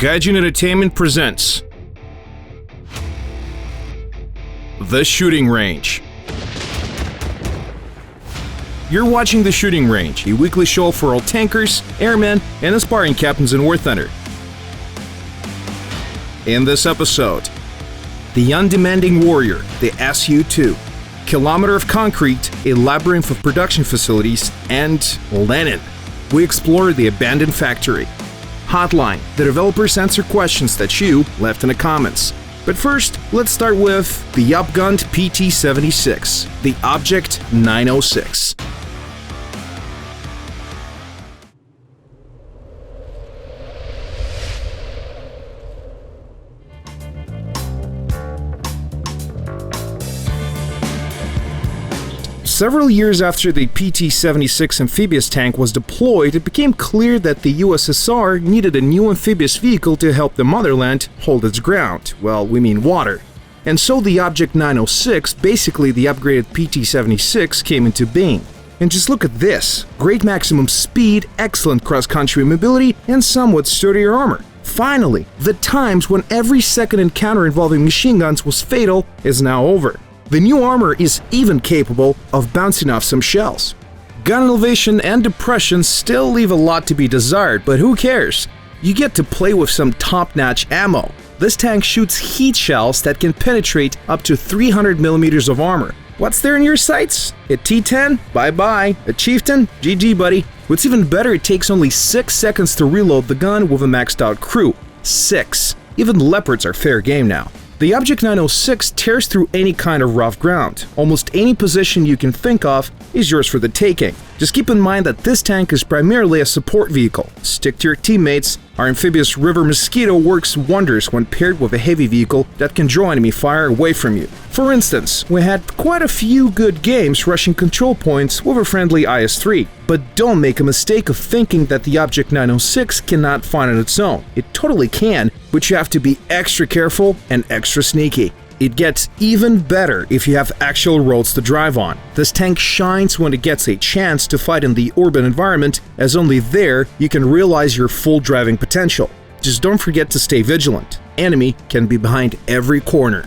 Gaijin Entertainment presents The Shooting Range. You're watching The Shooting Range, a weekly show for all tankers, airmen, and aspiring captains in War Thunder. In this episode, the undemanding warrior, the Su-2, Kilometre of concrete, a labyrinth of production facilities, and Lenin. We explore the abandoned factory. Hotline, the developers answer questions that you left in the comments. But first, let's start with the upgunned PT-76, the Object 906. Several years after the PT-76 amphibious tank was deployed, it became clear that the USSR needed a new amphibious vehicle to help the motherland hold its ground. Well, we mean water. And so the Object 906, basically the upgraded PT-76, came into being. And just look at this. Great maximum speed, excellent cross-country mobility, and somewhat sturdier armor. Finally, the times when every second encounter involving machine guns was fatal is now over. The new armor is even capable of bouncing off some shells. Gun elevation and depression still leave a lot to be desired, but who cares? You get to play with some top-notch ammo. This tank shoots heat shells that can penetrate up to 300 millimeters of armor. What's there in your sights? A T-10? Bye-bye. A Chieftain? GG, buddy. What's even better, it takes only 6 seconds to reload the gun with a maxed-out crew. 6. Even Leopards are fair game now. The Object 906 tears through any kind of rough ground. Almost any position you can think of is yours for the taking. Just keep in mind that this tank is primarily a support vehicle. Stick to your teammates. Our amphibious River Mosquito works wonders when paired with a heavy vehicle that can draw enemy fire away from you. For instance, we had quite a few good games rushing control points with a friendly IS-3. But don't make a mistake of thinking that the Object 906 cannot fight on its own. It totally can, but you have to be extra careful and extra sneaky. It gets even better if you have actual roads to drive on. This tank shines when it gets a chance to fight in the urban environment, as only there you can realize your full driving potential. Just don't forget to stay vigilant. Enemy can be behind every corner.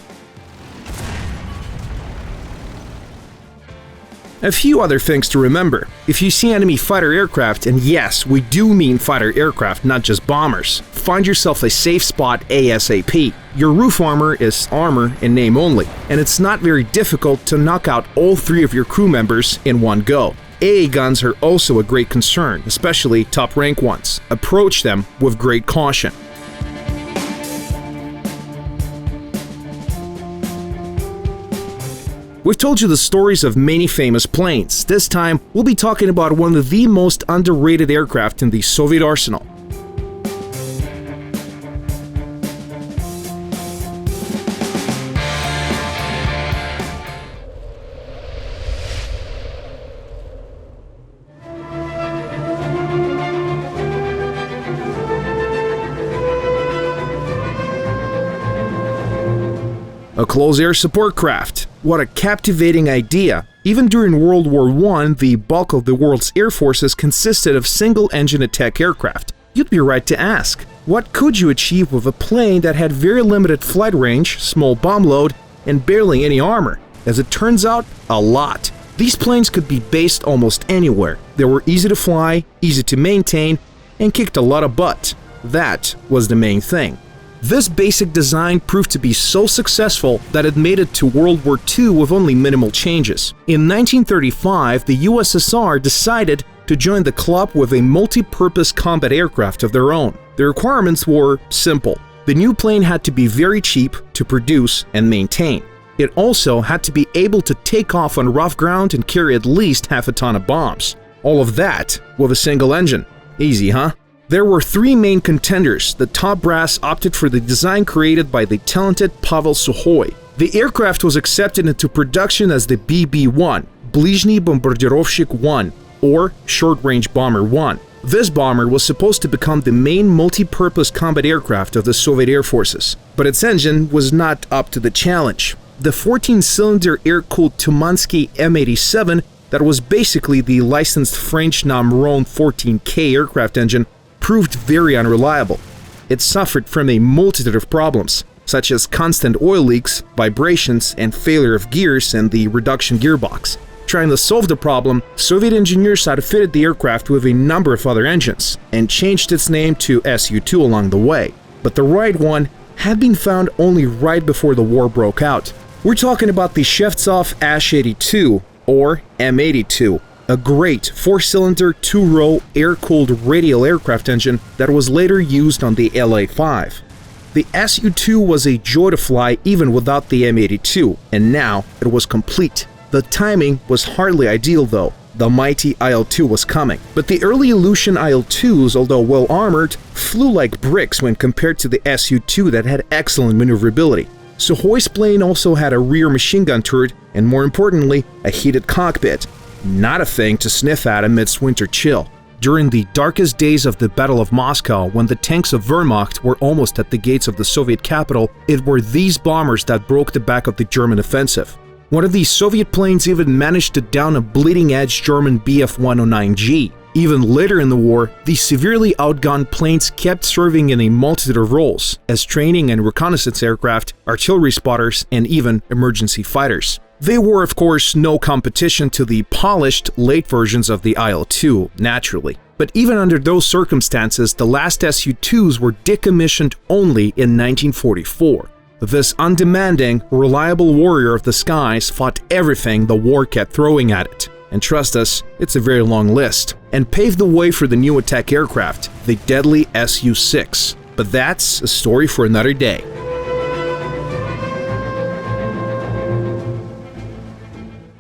A few other things to remember. If you see enemy fighter aircraft, and yes, we do mean fighter aircraft, not just bombers, find yourself a safe spot ASAP. Your roof armor is armor in name only, and it's not very difficult to knock out all 3 of your crew members in one go. AA guns are also a great concern, especially top rank ones. Approach them with great caution. We've told you the stories of many famous planes. This time, we'll be talking about one of the most underrated aircraft in the Soviet arsenal. A close air support craft. What a captivating idea. Even during World War I, the bulk of the world's air forces consisted of single-engine attack aircraft. You'd be right to ask, what could you achieve with a plane that had very limited flight range, small bomb load, and barely any armor? As it turns out, a lot. These planes could be based almost anywhere. They were easy to fly, easy to maintain, and kicked a lot of butt. That was the main thing. This basic design proved to be so successful that it made it to World War II with only minimal changes. In 1935, the USSR decided to join the club with a multi-purpose combat aircraft of their own. The requirements were simple. The new plane had to be very cheap to produce and maintain. It also had to be able to take off on rough ground and carry at least half a ton of bombs. All of that with a single engine. Easy, huh? There were 3 main contenders. The top brass opted for the design created by the talented Pavel Sukhoi. The aircraft was accepted into production as the BB-1, Blizhny Bombardirovщик 1, or Short Range Bomber 1. This bomber was supposed to become the main multi-purpose combat aircraft of the Soviet Air Forces, but its engine was not up to the challenge. The 14-cylinder air-cooled Tumansky M87 that was basically the licensed French Namron 14K aircraft engine proved very unreliable. it suffered from a multitude of problems, such as constant oil leaks, vibrations, and failure of gears and the reduction gearbox. Trying to solve the problem, Soviet engineers outfitted the aircraft with a number of other engines and changed its name to Su-2 along the way. But the right one had been found only right before the war broke out. We're talking about the Shevtsov Ash-82, or M82, a great 4-cylinder, 2-row, air-cooled radial aircraft engine that was later used on the La-5. The Su-2 was a joy to fly even without the M82, and now it was complete. The timing was hardly ideal though. The mighty Il-2 was coming. But the early Ilyushin Il-2s, although well armored, flew like bricks when compared to the Su-2 that had excellent maneuverability. Sukhoi plane also had a rear machine gun turret and, more importantly, a heated cockpit. Not a thing to sniff at amidst winter chill. During the darkest days of the Battle of Moscow, when the tanks of Wehrmacht were almost at the gates of the Soviet capital, it were these bombers that broke the back of the German offensive. One of these Soviet planes even managed to down a bleeding-edge German Bf-109G. Even later in the war, these severely outgunned planes kept serving in a multitude of roles, as training and reconnaissance aircraft, artillery spotters, and even emergency fighters. They were, of course, no competition to the polished, late versions of the Il-2, naturally. But even under those circumstances, the last Su-2s were decommissioned only in 1944. This undemanding, reliable warrior of the skies fought everything the war kept throwing at it. And trust us, it's a very long list. And paved the way for the new attack aircraft, the deadly Su-6. But that's a story for another day.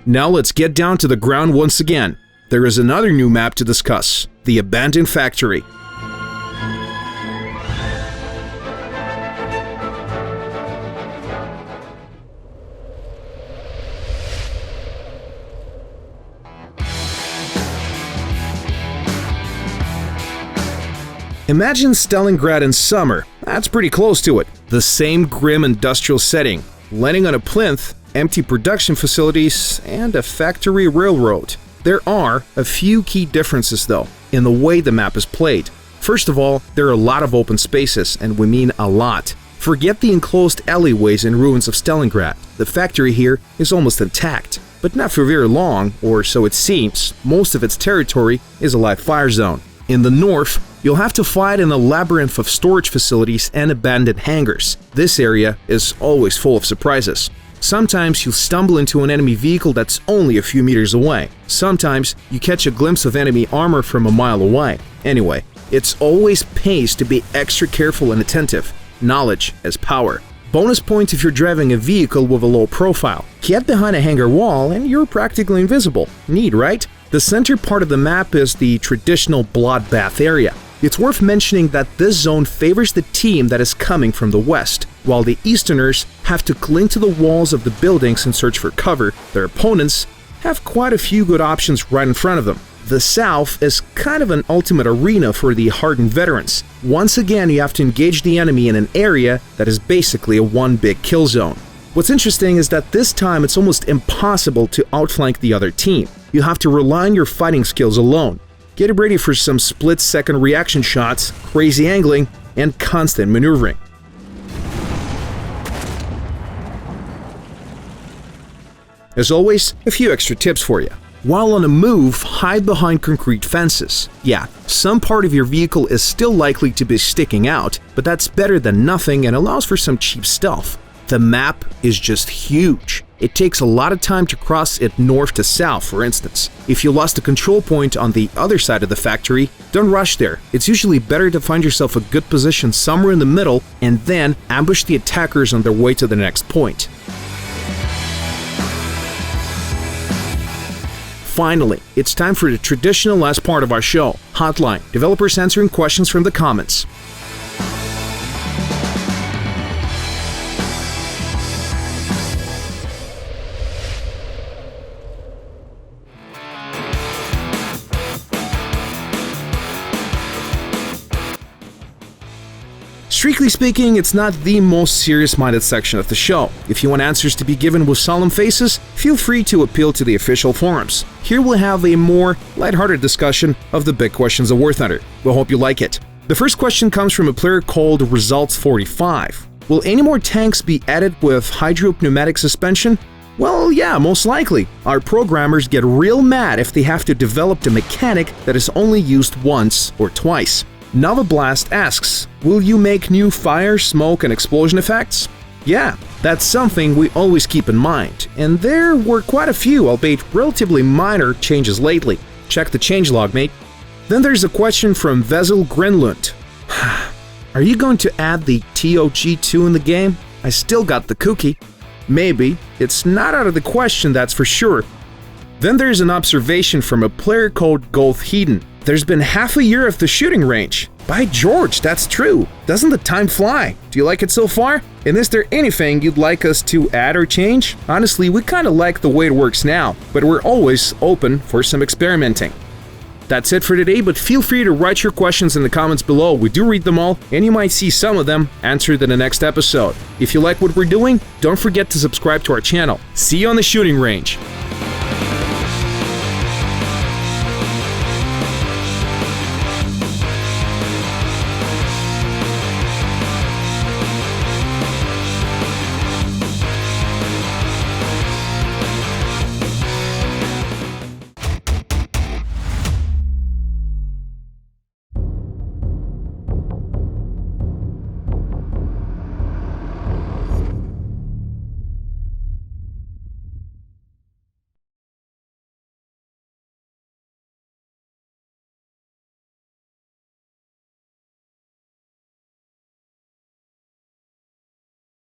Now let's get down to the ground once again. There is another new map to discuss, the abandoned factory. Imagine Stalingrad in summer. That's pretty close to it. The same grim industrial setting, Lenin on a plinth, empty production facilities, and a factory railroad. There are a few key differences though, in the way the map is played. First of all, there are a lot of open spaces, and we mean a lot. Forget the enclosed alleyways and ruins of Stalingrad. The factory here is almost intact, but not for very long, or so it seems. Most of its territory is a live fire zone. In the north, you'll have to fight in a labyrinth of storage facilities and abandoned hangars. This area is always full of surprises. Sometimes you'll stumble into an enemy vehicle that's only a few meters away. Sometimes you catch a glimpse of enemy armor from a mile away. Anyway, it's always pays to be extra careful and attentive. Knowledge is power. Bonus points if you're driving a vehicle with a low profile. Get behind a hangar wall and you're practically invisible. Neat, right? The center part of the map is the traditional bloodbath area. It's worth mentioning that this zone favors the team that is coming from the west. While the Easterners have to cling to the walls of the buildings and search for cover, their opponents have quite a few good options right in front of them. The South is kind of an ultimate arena for the hardened veterans. Once again, you have to engage the enemy in an area that is basically a one big kill zone. What's interesting is that this time it's almost impossible to outflank the other team. You have to rely on your fighting skills alone. Get ready for some split-second reaction shots, crazy angling, and constant maneuvering. As always, a few extra tips for you. While on a move, hide behind concrete fences. Yeah, some part of your vehicle is still likely to be sticking out, but that's better than nothing and allows for some cheap stealth. The map is just huge. It takes a lot of time to cross it north to south, for instance. If you lost a control point on the other side of the factory, don't rush there. It's usually better to find yourself a good position somewhere in the middle and then ambush the attackers on their way to the next point. Finally, it's time for the traditional last part of our show, Hotline, developers answering questions from the comments. Strictly speaking, it's not the most serious-minded section of the show. If you want answers to be given with solemn faces, feel free to appeal to the official forums. Here we'll have a more lighthearted discussion of the big questions of War Thunder. We hope you like it. The first question comes from a player called Results45. Will any more tanks be added with hydropneumatic suspension? Well, yeah, most likely. Our programmers get real mad if they have to develop a mechanic that is only used once or twice. Nova Blast asks, will you make new fire, smoke, and explosion effects? Yeah, that's something we always keep in mind, and there were quite a few, albeit relatively minor, changes lately. Check the changelog, mate. Then there's a question from Vezel Grenlund. Are you going to add the TOG2 in the game? I still got the cookie. Maybe. It's not out of the question, that's for sure. Then there's an observation from a player called Golth Hedon. There's been half a year of the shooting range. By George, that's true. Doesn't the time fly? Do you like it so far? And is there anything you'd like us to add or change? Honestly, we kinda like the way it works now, but we're always open for some experimenting. That's it for today, but feel free to write your questions in the comments below. We do read them all, and you might see some of them answered in the next episode. If you like what we're doing, don't forget to subscribe to our channel. See you on the shooting range.